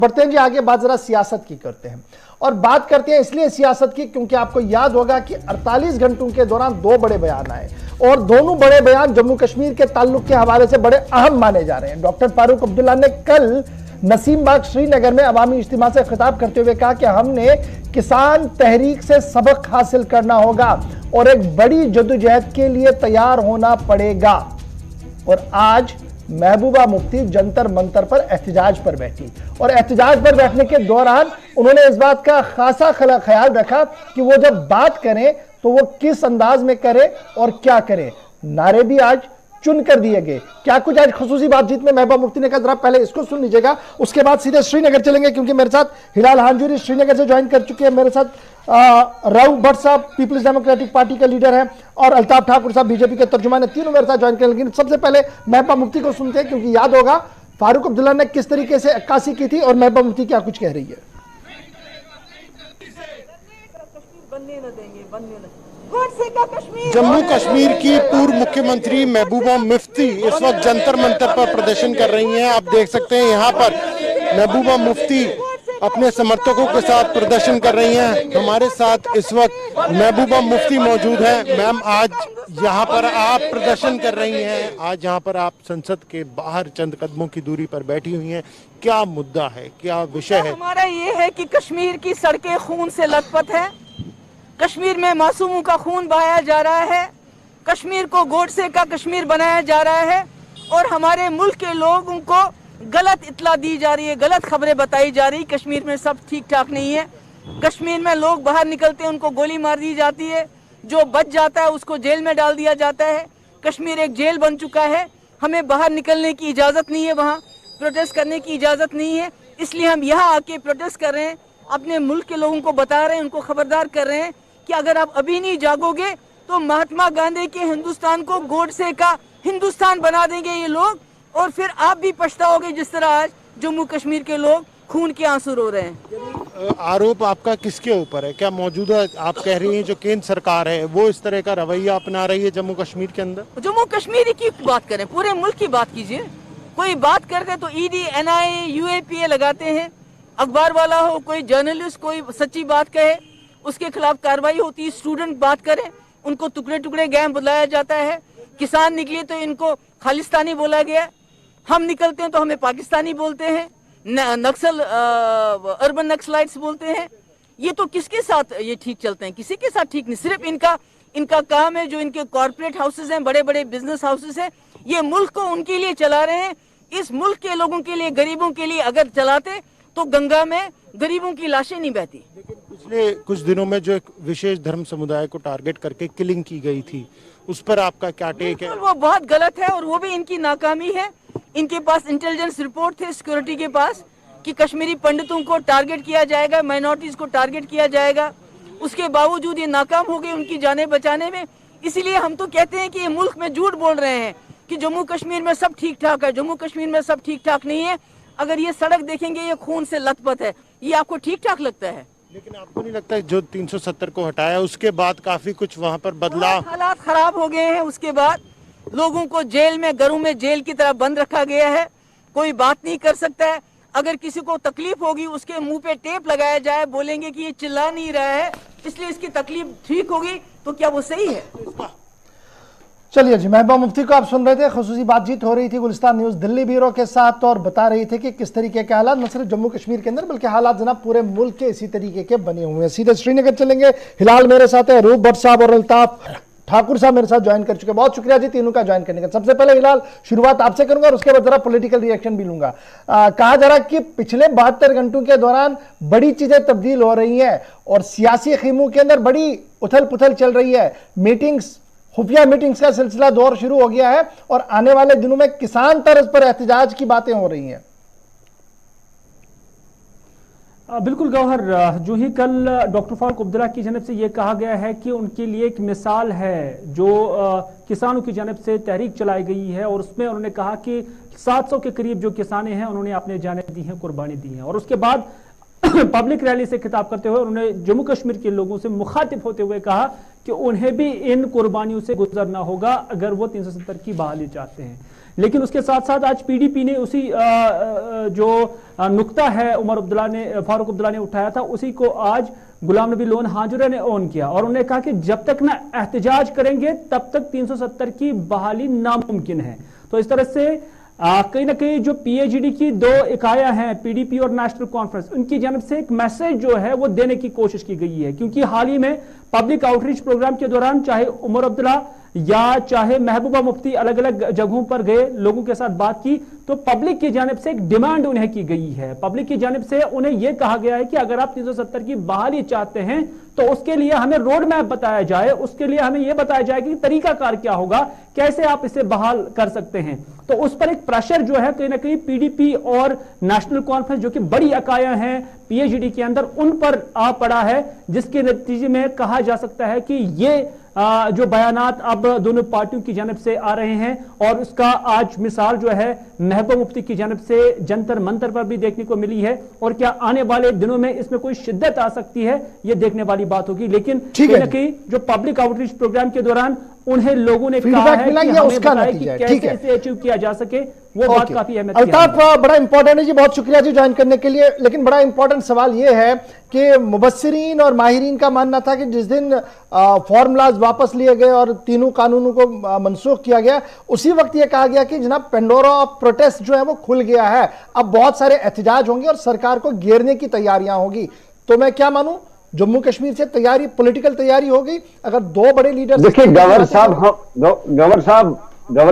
बढ़ते हैं जी आगे, बात जरा सियासत की करते हैं और बात करते हैं इसलिए सियासत की क्योंकि आपको याद होगा कि 48 घंटों के दौरान दो बड़े बयान आए और दोनों बड़े बयान जम्मू कश्मीर के ताल्लुक के हवाले से बड़े अहम माने जा रहे हैं। डॉक्टर फारूक अब्दुल्ला ने कल नसीमबाग श्रीनगर में अवामी इज्तिमा से खिताब करते हुए कहा कि हमने किसान तहरीक से सबक हासिल करना होगा और एक बड़ी जद्दोजहद के लिए तैयार होना पड़ेगा। और आज महबूबा मुफ्ती जंतर मंतर पर एहतजाज पर बैठी और एहतजाज पर बैठने के दौरान उन्होंने इस बात का खासा ख्याल रखा कि वो जब बात करें तो वो किस अंदाज में करे और क्या करे। नारे भी आज चुन कर दिए गए। क्या कुछ आज खुसूसी बातचीत में महबूबा मुफ्ती ने कहा, जरा पहले इसको सुन लीजिएगा, उसके बाद सीधे श्रीनगर चलेंगे क्योंकि मेरे साथ हिलाल हांजूरी श्रीनगर से ज्वाइन कर चुके हैं, मेरे साथ राव भट्ट साहब पीपल्स डेमोक्रेटिक पार्टी के लीडर हैं और अल्ताफ ठाकुर साहब बीजेपी के तर्जुमान हैं, तीनों मेरे साथ ज्वाइन करें। लेकिन सबसे पहले महबूबा मुफ्ती को सुनते हैं क्योंकि याद होगा फारूक अब्दुल्ला ने किस तरीके से अक्कासी की थी और महबूबा मुफ्ती क्या कुछ कह रही है। जम्मू कश्मीर की पूर्व मुख्यमंत्री महबूबा मुफ्ती इस वक्त जंतर मंतर पर प्रदर्शन कर रही हैं। आप देख सकते हैं यहाँ पर महबूबा मुफ्ती अपने समर्थकों के साथ प्रदर्शन कर रही हैं। हमारे साथ इस वक्त महबूबा मुफ्ती मौजूद हैं। मैम, आज यहाँ पर आप प्रदर्शन कर रही हैं, आज यहाँ पर आप संसद के बाहर चंद कदमों की दूरी पर बैठी हुई हैं, क्या मुद्दा है, क्या विषय है? हमारा ये है कि कश्मीर की सड़कें खून से लथपथ है, कश्मीर में मासूमों का खून बहाया जा रहा है, कश्मीर को गोडसे का कश्मीर बनाया जा रहा है और हमारे मुल्क के लोगों को गलत इत्तला दी जा रही है, गलत खबरें बताई जा रही। कश्मीर में सब ठीक ठाक नहीं है। कश्मीर में लोग बाहर निकलते हैं उनको गोली मार दी जाती है, जो बच जाता है उसको जेल में डाल दिया जाता है। कश्मीर एक जेल बन चुका है, हमें बाहर निकलने की इजाज़त नहीं है, वहाँ प्रोटेस्ट करने की इजाज़त नहीं है। इसलिए हम यहाँ आके प्रोटेस्ट कर रहे हैं, अपने मुल्क के लोगों को बता रहे हैं, उनको खबरदार कर रहे हैं कि अगर आप अभी नहीं जागोगे तो महात्मा गांधी के हिंदुस्तान को गोडसे का हिंदुस्तान बना देंगे ये लोग और फिर आप भी पछताओगे जिस तरह आज जम्मू कश्मीर के लोग खून के आंसू रो रहे हैं। आरोप आपका किसके ऊपर है? क्या मौजूदा आप कह रही हैं जो केंद्र सरकार है वो इस तरह का रवैया अपना रही है जम्मू कश्मीर के अंदर? जम्मू कश्मीर की बात करें, पूरे मुल्क की बात कीजिए। कोई बात करते तो ईडी, NIA, UAPA लगाते हैं। अखबार वाला हो, कोई जर्नलिस्ट कोई सच्ची बात कहे उसके खिलाफ कार्रवाई होती है। स्टूडेंट बात करें उनको टुकड़े टुकड़े गैंग बुलाया जाता है। किसान निकले तो इनको खालिस्तानी बोला गया। हम निकलते हैं तो हमें पाकिस्तानी बोलते हैं, नक्सल अर्बन नक्सलाइट्स बोलते हैं। ये तो किसके साथ ये ठीक चलते हैं? किसी के साथ ठीक नहीं। सिर्फ इनका काम है, जो इनके कॉर्पोरेट हाउसेज हैं, बड़े बड़े बिजनेस हाउसेज हैं, ये मुल्क को उनके लिए चला रहे हैं। इस मुल्क के लोगों के लिए, गरीबों के लिए अगर चलाते तो गंगा में गरीबों की लाशें नहीं बहती। लेकिन पिछले कुछ दिनों में जो एक विशेष धर्म समुदाय को टारगेट करके किलिंग की गई थी, उस पर आपका क्या टेक है? वो बहुत गलत है और वो भी इनकी नाकामी है। इनके पास इंटेलिजेंस रिपोर्ट थे सिक्योरिटी के पास कि कश्मीरी पंडितों को टारगेट किया जाएगा, माइनॉरिटीज को टारगेट किया जाएगा। उसके बावजूद ये नाकाम हो गए उनकी जानें बचाने में। इसीलिए हम तो कहते हैं कि ये मुल्क में झूठ बोल रहे हैं कि जम्मू कश्मीर में सब ठीक ठाक है। जम्मू कश्मीर में सब ठीक ठाक नहीं है। अगर ये सड़क देखेंगे ये खून से लथपथ है, ये आपको ठीक ठाक लगता है? लेकिन आपको नहीं लगता जो 370 को हटाया उसके बाद काफी कुछ वहाँ पर बदलाव, हालात खराब हो गए हैं? उसके बाद लोगों को जेल में, घरों में जेल की तरह बंद रखा गया है, कोई बात नहीं कर सकता है। अगर किसी को तकलीफ होगी उसके मुंह पे टेप लगाया जाए, बोलेंगे कि ये चिल्ला नहीं रहा है इसलिए इसकी तकलीफ ठीक होगी, तो क्या वो सही है? चलिए जी, महबूबा मुफ्ती को आप सुन रहे थे। खुसूसी बातचीत हो रही थी गुलिस्तान न्यूज़ दिल्ली ब्यूरो के साथ और बता रही थी कि किस तरीके के हालात न सिर्फ जम्मू कश्मीर के अंदर बल्कि हालात जनाब पूरे मुल्क के इसी तरीके के बने हुए हैं। सीधे श्रीनगर चलेंगे। हिलाल मेरे साथ है, रूप भट्ट साहब और अल्ताफ ठाकुर साहब मेरे साथ ज्वाइन कर चुके। बहुत शुक्रिया जी तीनों का ज्वाइन करने का। सबसे पहले हिलाल, शुरुआत आपसे करूंगा और उसके बाद जरा पॉलिटिकल रिएक्शन भी लूंगा। कहा जा रहा कि पिछले 72 घंटों के दौरान बड़ी चीजें तब्दील हो रही हैं और सियासी खीमों के अंदर बड़ी उथल पुथल चल रही है। मीटिंग्स, खुफिया मीटिंग्स का सिलसिला दौर शुरू हो गया है और आने वाले दिनों में किसान तर्ज पर एहतजाज की बातें हो रही हैं। बिल्कुल गौहर, जो ही कल डॉक्टर फारूक अब्दुल्ला की जानब से ये कहा गया है कि उनके लिए एक मिसाल है जो किसानों की जानब से तहरीक चलाई गई है और उसमें उन्होंने कहा कि 700 के करीब जो किसाने हैं उन्होंने अपने जानें दी हैं, कुर्बानी दी है। और उसके बाद पब्लिक रैली से खिताब करते हुए उन्होंने जम्मू कश्मीर के लोगों से मुखातिब होते हुए कहा कि उन्हें भी इन कुर्बानियों से गुजरना होगा अगर वो 370 की बहाली चाहते हैं। लेकिन उसके साथ साथ आज पीडीपी ने उसी जो नुक्ता है फारूक अब्दुल्ला ने उठाया था, उसी को आज गुलाम नबी लोन हाजुरा ने ऑन किया और उन्होंने कहा कि जब तक ना एहतजाज करेंगे तब तक 370 की बहाली नामुमकिन है। तो इस तरह से कहीं ना कहीं जो पीएचडी की दो इकाइयां हैं, पीडीपी और नेशनल कॉन्फ्रेंस, उनकी जानब से एक मैसेज जो है वो देने की कोशिश की गई है। क्योंकि हाल ही में पब्लिक आउटरीच प्रोग्राम के दौरान चाहे उमर अब्दुल्ला या चाहे महबूबा मुफ्ती अलग अलग जगहों पर गए, लोगों के साथ बात की, तो पब्लिक की जानिब से एक डिमांड उन्हें की गई है। पब्लिक की जानिब से उन्हें यह कहा गया है कि अगर आप 370 की बहाली चाहते हैं तो उसके लिए हमें रोड मैप बताया जाए, उसके लिए हमें यह बताया जाए कि तरीकाकार क्या होगा, कैसे आप इसे बहाल कर सकते हैं। तो उस पर एक प्रेशर जो है कहीं ना कहीं पीडीपी और नेशनल कॉन्फ्रेंस जो कि बड़ी इकाइयां हैं पीएचडी के अंदर, उन पर आ पड़ा है, जिसके नतीजे में कहा जा सकता है कि ये जो बयानात अब दोनों पार्टियों की जानिब से आ रहे हैं और उसका आज मिसाल जो है महबूबा मुफ्ती की जानिब से जंतर मंतर पर भी देखने को मिली है। और क्या आने वाले दिनों में इसमें कोई शिद्दत आ सकती है, यह देखने वाली बात होगी। लेकिन कहीं ना कहीं जो पब्लिक आउटरीच प्रोग्राम के दौरान उन्हें लोगों ने कहा है कि हमें बताएं कि कैसे इसे अचीव किया जा सके, वो बात काफी अहमियत की है। अल्ताफ, बड़ा इंपॉर्टेंट है जी, बहुत शुक्रिया जी ज्वाइन करने के लिए। लेकिन बड़ा इंपॉर्टेंट सवाल ये है कि मुबस्सिरीन और माहिरीन का मानना था कि जिस दिन फॉर्मूलाज वापस लिए गए और तीनों कानूनों को मनसूख किया गया, उसी वक्त यह कहा गया कि जनाब पेंडोरा ऑफ प्रोटेस्ट जो है वो खुल गया है, अब बहुत सारे एहतजाज होंगे और सरकार को घेरने की तैयारियां होगी। तो मैं क्या मानूं, जम्मू कश्मीर से तैयारी, पॉलिटिकल तैयारी हो गई। अगर दो बड़े लीडर, देखिए गवर्नर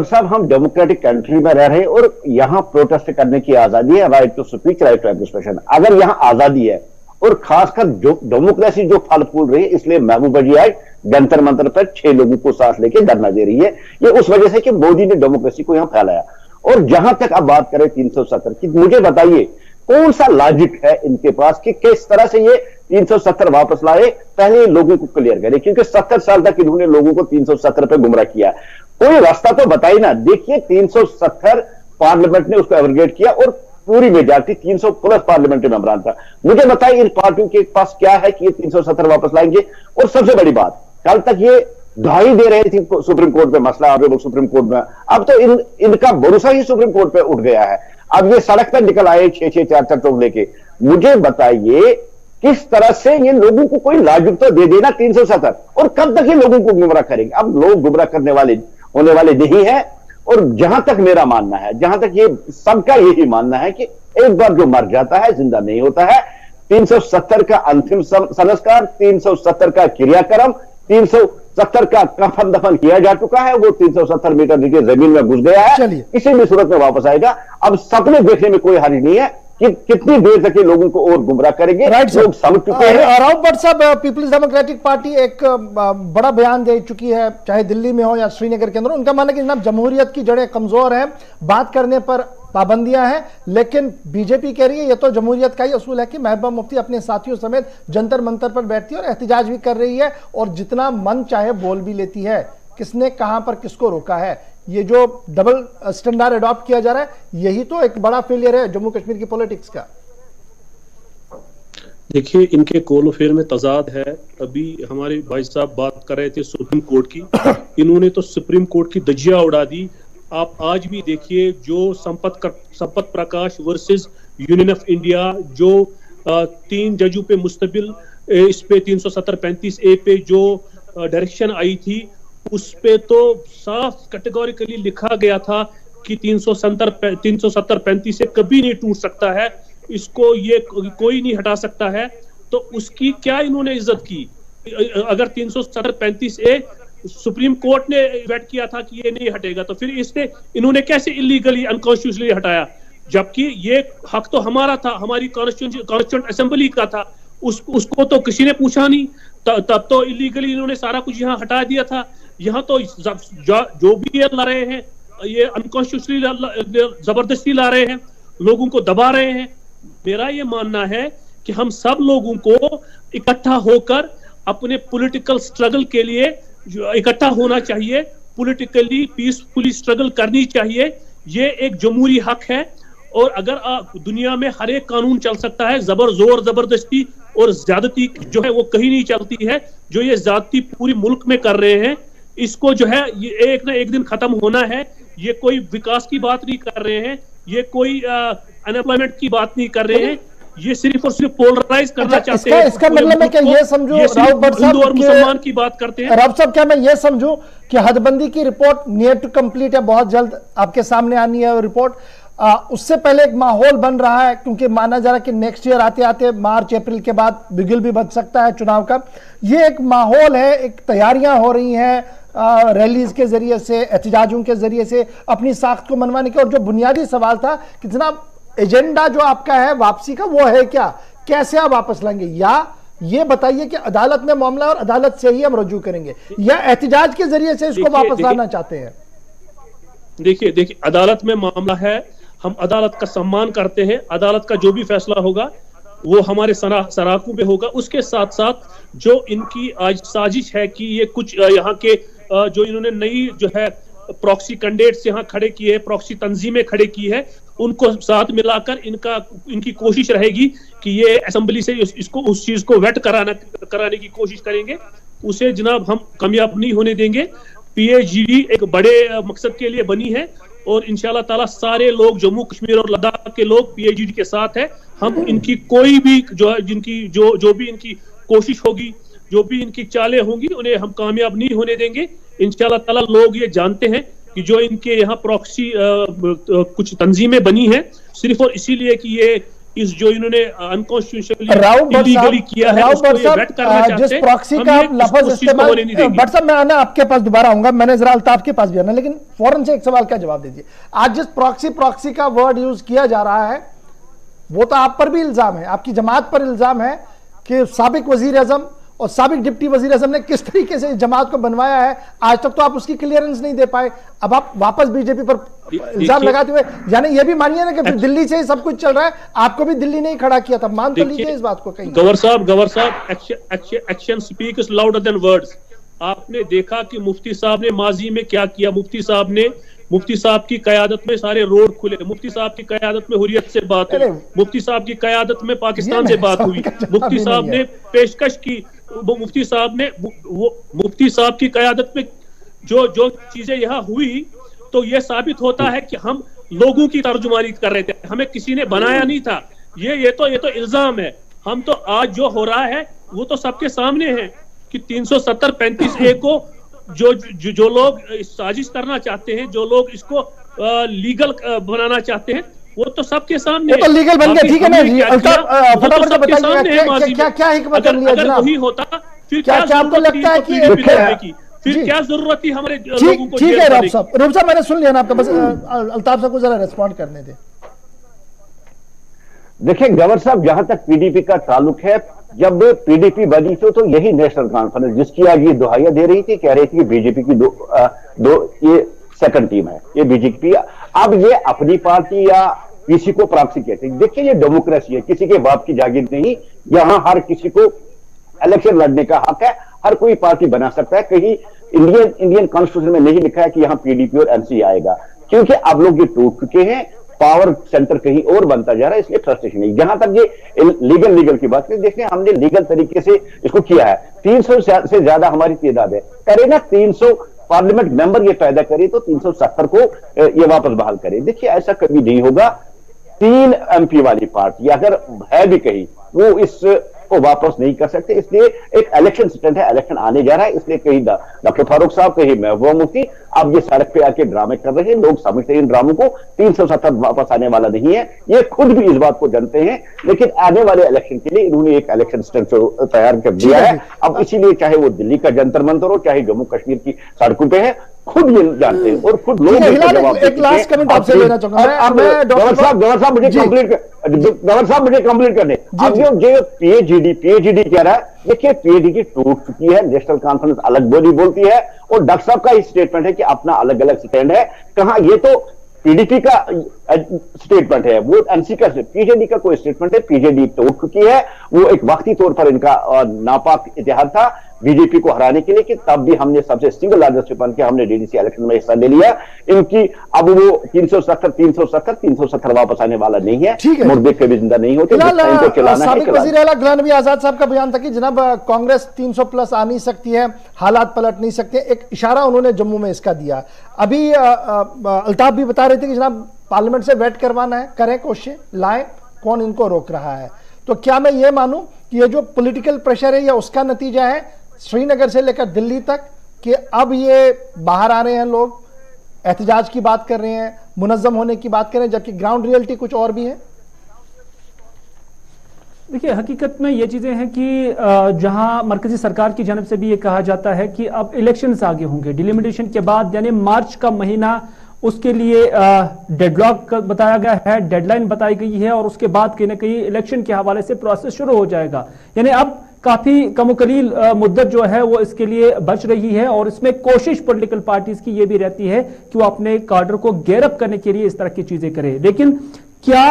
साहब, हम डेमोक्रेटिक कंट्री में रह रहे हैं और यहाँ प्रोटेस्ट करने की आजादी है, right to speech, right to expression. अगर यहाँ आजादी है और खासकर जो डेमोक्रेसी जो फल फूल रही है, इसलिए महबूबा जी आज जंतर मंतर पर 6 लोगों को सांस लेके धरना दे रही है। ये उस वजह से कि मोदी ने डेमोक्रेसी को यहाँ फैलाया। और जहां तक अब बात करें 370 की, मुझे बताइए कौन सा लॉजिक है इनके पास कि किस तरह से ये 370 वापस लाए। पहले लोगों को क्लियर करें, क्योंकि 70 साल तक इन्होंने लोगों को 370 पे गुमराह किया। कोई रास्ता तो बताइए ना। देखिए 370 पार्लियामेंट ने उसको एब्रोगेट किया और पूरी मेजॉरिटी 300 प्लस पार्लियामेंट्री मेंबरान था। मुझे बताइए इन पार्टियों के पास क्या है कि ये 370 वापस लाएंगे। और सबसे बड़ी बात, कल तक ये दवाई दे रहे थे सुप्रीम कोर्ट पे, मसला ऑनरेबल सुप्रीम कोर्ट में, अब तो इनका भरोसा ही सुप्रीम कोर्ट पे उठ गया है। अब ये सड़क पर निकल आए 6-6 4-4 लेके। मुझे बताइए किस तरह से ये लोगों को कोई लॉजिक तो दे देना 370, और कब तक ये लोगों को गुमराह करेंगे। अब लोग गुमराह करने वाले होने वाले नहीं है। और जहां तक मेरा मानना है, जहां तक ये सबका यही मानना है कि एक बार जो मर जाता है जिंदा नहीं होता है। 370 का अंतिम संस्कार, 370 का क्रियाक्रम, 370 का कफन दफन किया जा चुका है। वो 370 मीटर नीचे जमीन में घुस गया है, किसी भी सूरत में वापस आएगा। अब सपने देखने में कोई हर्ज नहीं है कि कितनी देर तक ये लोगों को और गुमराह करेंगे। लोग समझ चुके हैं। राउत भट्ट साहब, पीपल्स डेमोक्रेटिक पार्टी एक बड़ा बयान दे चुकी है, चाहे दिल्ली में हो या श्रीनगर के अंदर। उनका मानना है कि जनाब जमहूरियत की जड़ें कमजोर हैं, बात करने पर पाबंदियां हैं। लेकिन बीजेपी कह रही है ये तो जमहूरियत का ही असूल है कि महबूबा मुफ्ती अपने साथियों समेत जंतर मंतर पर बैठती है और एहतजाज भी कर रही है और जितना मन चाहे बोल भी लेती है। किसने कहां पर किसको रोका है? ये जो डबल स्टैंडर्ड अडॉप्ट किया जा रहा है, यही तो एक बड़ा फेलियर है जम्मू कश्मीर की पॉलिटिक्स का। देखिए इनके कौल फेर में तजाद है। अभी हमारे भाई साहब बात कर रहे थे सुप्रीम कोर्ट की, इन्होंने तो सुप्रीम कोर्ट की धज्जियां उड़ा दी। आप आज भी देखिए जो संपत प्रकाश वर्सेस यूनियन ऑफ इंडिया, जो 3 जजों पे मुस्तबिल इस पे 370-35A पे जो डायरेक्शन आई थी, उस पे तो साफ कैटेगोरिकली लिखा गया था कि 370-35 से कभी नहीं टूट सकता है, इसको ये कोई नहीं हटा सकता है। तो उसकी क्या इन्होंने इज्जत की? अगर 370-35A सुप्रीम कोर्ट ने वेट किया था कि ये नहीं हटेगा, तो फिर इन्होंने कैसे इलीगली अनकॉन्स्टिट्यूशनली हटाया? जबकि ये हक तो हमारा था, हमारी कॉन्स्टिट्यूएंट असेंबली का था, उसको तो किसी ने पूछा नहीं। तब तो इलीगली इन्होंने सारा कुछ यहाँ हटा दिया था। यहाँ तो जो भी ये ला रहे हैं, ये अनकॉन्स्टिट्यूशनली जबरदस्ती ला रहे हैं, लोगों को दबा रहे हैं। मेरा ये मानना है कि हम सब लोगों को इकट्ठा होकर अपने पॉलिटिकल स्ट्रगल के लिए इकट्ठा होना चाहिए, पॉलिटिकली पीसफुली स्ट्रगल करनी चाहिए। ये एक जमहूरी हक है। और अगर दुनिया में हर एक कानून चल सकता है, जोर जबरदस्ती और ज्यादती जो है वो कहीं नहीं चलती है। जो ये ज्यादती पूरी मुल्क में कर रहे हैं, इसको जो है ये एक ना एक दिन खत्म होना है। ये कोई विकास की बात नहीं कर रहे हैं, ये कोई अनएम्प्लॉयमेंट की बात नहीं कर रहे हैं, ये सिर्फ और सिर्फ पोलराइज करना चाहते हैं। इसका मतलब मैं क्या ये समझूं हिंदू और मुसलमान की बात करते हैं। राउत साहब, क्या मैं ये समझूं कि हदबंदी की रिपोर्ट नियर टू कंप्लीट है, बहुत जल्द आपके सामने आनी है रिपोर्ट, उससे पहले एक माहौल बन रहा है, क्योंकि माना जा रहा है कि नेक्स्ट ईयर आते आते मार्च अप्रैल के बाद बिगुल भी बन सकता है चुनाव का, ये एक माहौल है, एक तैयारियां हो रही हैं रैलीज के जरिए से, एहतजाजों के जरिए से अपनी साख्त को मनवाने के। और जो बुनियादी सवाल था कि जनाब एजेंडा जो आपका है वापसी का, वो है क्या, कैसे आप वापस लाएंगे, या ये बताइए कि अदालत में मामला और अदालत से ही हम रजू करेंगे, या एहतजाज के जरिए से इसको वापस लाना चाहते हैं? देखिए अदालत में मामला है, हम अदालत का सम्मान करते हैं, अदालत का जो भी फैसला होगा वो हमारे सराखों पे होगा। उसके साथ साथ जो इनकी आज साजिश है कि ये कुछ यहाँ के जो इन्होंने नई जो है प्रॉक्सी कैंडिडेट्स यहाँ खड़े किए हैं, प्रॉक्सी तंजीमें खड़े की है, उनको साथ मिलाकर इनकी कोशिश रहेगी कि ये असेंबली से इसको उस चीज को वेट कराने की कोशिश करेंगे। उसे जनाब हम कामयाब नहीं होने देंगे। पीएजीडी एक बड़े मकसद के लिए बनी है और इंशाल्लाह ताला सारे लोग, जम्मू कश्मीर और लद्दाख के लोग पीएजीडी के साथ है। हम इनकी कोई भी जो भी इनकी कोशिश होगी, जो भी इनकी चालें होंगी, उन्हें हम कामयाब नहीं होने देंगे इंशाल्लाह ताला। लोग ये जानते हैं कि जो इनके यहाँ प्रॉक्सी कुछ तंजीमें बनी हैं सिर्फ और इसीलिए कि ये इस जो इन्होंने अनकॉन्स्टिट्यूशनली इलीगली किया है उसको ये वेट करना चाहते हैं। जिस प्रॉक्सी का आप लफ्ज इस्तेमाल, बट साहब मैं आना आपके पास दोबारा आऊंगा, मैंने जरा अल्ताफ के पास भी आना, लेकिन फौरन से एक सवाल का जवाब दीजिए। आज जिस प्रॉक्सी का वर्ड यूज किया जा रहा है वो तो आप पर भी इल्जाम है, आपकी जमात पर इल्जाम है कि साबिक वजीर आजम और साबिक डिप्टी वजीर आजम ने किस तरीके से जमात को बनवाया है। आज तक तो आप उसकी क्लियरेंस नहीं दे पाए, अब आप वापस बीजेपी पर इल्जाम लगाते हुए, यानी ये भी मानिए ना कि फिर दिल्ली से ही सब कुछ चल रहा है, आपको भी दिल्ली ने ही खड़ा किया था, मान तो लीजिए इस बात को। कहीं गवर साहब action speaks louder than words. आपने देखा कि मुफ्ती साहब ने माजी में क्या किया। मुफ्ती साहब की कयादत में सारे रोड खुले, मुफ्ती साहब की कयादत में हुर्रियत से बात हुई, मुफ्ती साहब की कयादत में पाकिस्तान से बात हुई, मुफ्ती साहब ने पेशकश की, मुफ्ती साहब की कयादत में जो चीजें यहाँ हुई, तो ये साबित होता है कि हम लोगों की तर्जुमानी कर रहे थे, हमें किसी ने बनाया नहीं था। ये तो इल्जाम है। हम तो आज जो हो रहा है वो तो सबके सामने है कि 370-35A को जो लोग साजिश करना चाहते हैं, जो लोग इसको लीगल बनाना चाहते हैं, वो तो सबके सामने तो लीगल बन गया। ठीक है ना, फटाफट बताइए क्या हिकमत अमली है जनाब? वही होता फिर क्या आपको लगता है कि फिर क्या जरूरत थी हमारे लोगों को? ठीक है रूप साहब मैंने सुन लिया ना आपका, बस अल्ताफ साहब को जरा रिस्पॉन्ड करने दे। देखिए गवर साहब, जहां तक पीडीपी का ताल्लुक है, जब पीडीपी बनी तो यही नेशनल कॉन्फ्रेंस जिसकी आज ये दुहाइयां दे रही थी, कह रही थी कि बीजेपी की दो ये सेकंड टीम है, ये बीजेपी। अब ये अपनी पार्टी या किसी को प्रॉक्सी कहते हैं। देखिए ये डेमोक्रेसी है, किसी के बाप की जागीर नहीं, यहां हर किसी को इलेक्शन लड़ने का हक है, हर कोई पार्टी बना सकता है। कहीं इंडियन कॉन्स्टिट्यूशन में नहीं लिखा है कि यहां पीडीपी और एनसी आएगा, क्योंकि अब लोग ये टूट चुके हैं, पावर सेंटर कहीं और बनता जा रहा है, इसलिए फ्रस्ट्रेशन नहीं। जहां तक ये लीगल की बात करें, देखिए हमने लीगल तरीके से इसको किया है। 300 से ज्यादा हमारी तादाद है, करे ना 300 पार्लियामेंट मेंबर ये पैदा करे तो 370 को ये वापस बहाल करे। देखिए ऐसा कभी नहीं होगा। 3 MP वाली पार्टी अगर है भी कहीं, वो इस को वापस नहीं कर सकते। इसलिए एक इलेक्शन स्टंट है, इलेक्शन आने जा रहा है, इसलिए कहीं डॉक्टर फारूक साहब, कहीं महबूबा मुफ्ती अब ये सड़क पे आके ड्रामे कर रहे हैं। लोग समझते हैं इन ड्रामों को, 370 वापस आने वाला नहीं है, ये खुद भी इस बात को जानते हैं। लेकिन आने वाले इलेक्शन के लिए इन्होंने एक इलेक्शन स्टंट तैयार कर दिया है। अब इसीलिए चाहे वो दिल्ली का जंतर मंतर हो, चाहे जम्मू कश्मीर की सड़कों पे है, खुद ये जानते हैं और खुद लोग एक लास्ट कमेंट आपसे लेना चाहूंगा। गवर साहब मुझे कंप्लीट करने। अब जो पीएजीडी कह रहा है, देखिए पीएजीडी टूट चुकी है, नेशनल कॉन्फ्रेंस अलग बोलती है और डॉक्टर साहब का ही स्टेटमेंट है कि अपना अलग अलग स्टैंड है। कहां ये तो पीडीपी का स्टेटमेंट है, वो एनसी का, पीजेडी का कोई स्टेटमेंट है। पीजेडी तोड़ चुकी है, वो एक वक्ती तौर पर इनका नापाक इतिहाद था। बीजेपी को हराने के लिए कि तब भी हमने सबसे सिंगल लार्जेस्ट बन के हमने डीडीसी इलेक्शन में हिस्सा ले लिया। इनकी अब वो 370 वापस आने वाला नहीं है, मुर्दे कभी जिंदा नहीं होते। साबिक वजीर आला गुलाम नबी आजाद साहब का बयान था कि जनाब कांग्रेस 300 प्लस आ नहीं सकती है, हालात पलट नहीं सकते, एक इशारा उन्होंने जम्मू में इसका दिया। अभी अल्ताफ भी बता रहे थे कि जनाब पार्लियामेंट से वेट करवाना है, करें कोशिश, लाएं, कौन इनको रोक रहा है। तो क्या मैं ये मानूं कि ये जो पॉलिटिकल प्रेशर है, या उसका नतीजा है श्रीनगर से लेकर दिल्ली तक कि अब ये बाहर आ रहे हैं, लोग एहतजाज की बात कर रहे हैं, मुनज़्ज़म होने की बात कर रहे हैं, जबकि ग्राउंड रियलिटी कुछ और भी है? देखिए, हकीकत में ये चीजें हैं कि जहां मरकजी सरकार की जानब से भी ये कहा जाता है कि अब इलेक्शंस आगे होंगे, डिलिमिटेशन के बाद, यानी मार्च का महीना उसके लिए डेडलॉक बताया गया है, डेडलाइन बताई गई है, और उसके बाद कहीं ना कहीं इलेक्शन के हवाले से प्रोसेस शुरू हो जाएगा। यानी अब काफी कमोकलील मुद्दत जो है वो इसके लिए बच रही है, और इसमें कोशिश पॉलिटिकल पार्टीज की ये भी रहती है कि वो अपने कार्डर को गेरअप करने के लिए इस तरह की चीजें करें। लेकिन क्या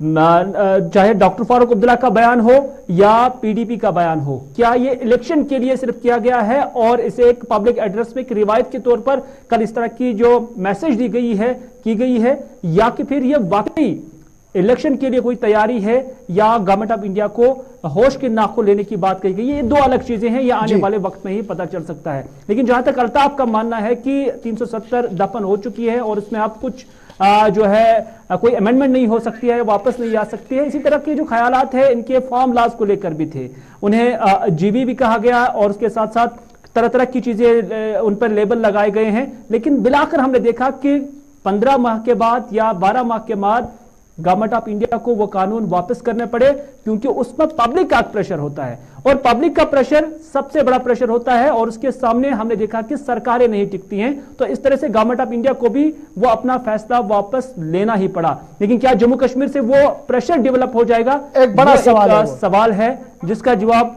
चाहे डॉक्टर फारूक अब्दुल्ला का बयान हो या पीडीपी का बयान हो, क्या ये इलेक्शन के लिए सिर्फ किया गया है और इसे एक पब्लिक एड्रेस में एक रिवायत के तौर पर कल इस तरह की जो मैसेज दी गई है की गई है, या कि फिर ये वाकई इलेक्शन के लिए कोई तैयारी है, या गवर्नमेंट ऑफ इंडिया को होश के नाखून लेने की बात कही गई है? ये दो अलग चीजें हैं, ये आने वाले वक्त में ही पता चल सकता है। लेकिन जहां तक अल्ताफ का मानना है कि 370 दफन हो चुकी है और इसमें अब कुछ जो है कोई अमेंडमेंट नहीं हो सकती है, वापस नहीं आ सकती है, इसी तरह के जो ख्यालात है इनके फार्म लॉज को लेकर भी थे, उन्हें जीबी भी कहा गया, और उसके साथ साथ तरह तरह की चीजें उन पर लेबल लगाए गए हैं। लेकिन बिलाकर हमने देखा कि 15 माह के बाद या 12 माह के बाद गवर्नमेंट ऑफ इंडिया को वो कानून वापस करने पड़े, क्योंकि उसमें पब्लिक का प्रेशर होता है, और पब्लिक का प्रेशर सबसे बड़ा प्रेशर होता है, और उसके सामने हमने देखा कि सरकारें नहीं टिकती हैं। तो इस तरह से गवर्नमेंट ऑफ इंडिया को भी वो अपना फैसला वापस लेना ही पड़ा। लेकिन क्या जम्मू कश्मीर से वो प्रेशर डेवलप हो जाएगा? एक बड़ा सवाल है जिसका जवाब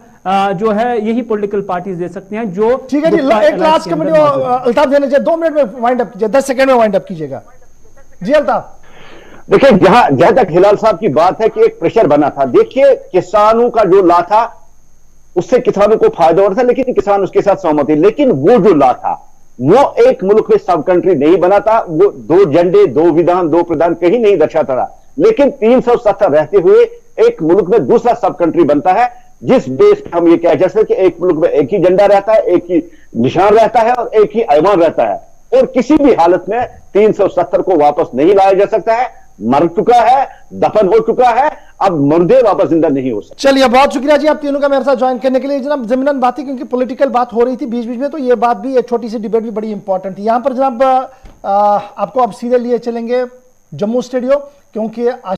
जो है यही पॉलिटिकल पार्टीज दे सकते हैं। जो ठीक है जी, एक लास्ट कमेंट अल्ताफ देना चाहिए, 2 मिनट में वाइंड अप कीजिए, 10 सेकंड में वाइंड अप कीजिएगा जी अल्ताफ। देखिए, जहां तक हिलाल साहब की बात है कि एक प्रेशर बना था, देखिए किसानों का जो ला था उससे किसानों को फायदा हो रहा था, लेकिन किसान उसके साथ सहमत थे। लेकिन वो जो ला था वो एक मुल्क में सब कंट्री नहीं बना था, वो 2 झंडे 2 विधान 2 प्रधान कहीं नहीं दर्शाता था। लेकिन 370 रहते हुए एक मुल्क में दूसरा सब कंट्री बनता है, जिस देश पे हम ये कह सकते कि एक मुल्क में एक ही झंडा रहता है, एक ही निशान रहता है और एक ही ऐवान रहता है, और किसी भी हालत में 370 को वापस नहीं लाया जा सकता है। मर चुका है, दफन हो चुका है, अब मुर्दे वापस जिंदा नहीं हो सकते। चलिए, बहुत शुक्रिया जी आप तीनों का मेरे साथ ज्वाइन करने के लिए। जनाब जमीनन बात थी, क्योंकि पॉलिटिकल बात हो रही थी बीच बीच में, तो ये बात भी, एक छोटी सी डिबेट भी बड़ी इंपॉर्टेंट थी। यहां पर जनाब आपको अब सीधे लिए चलेंगे जम्मू स्टूडियो, क्योंकि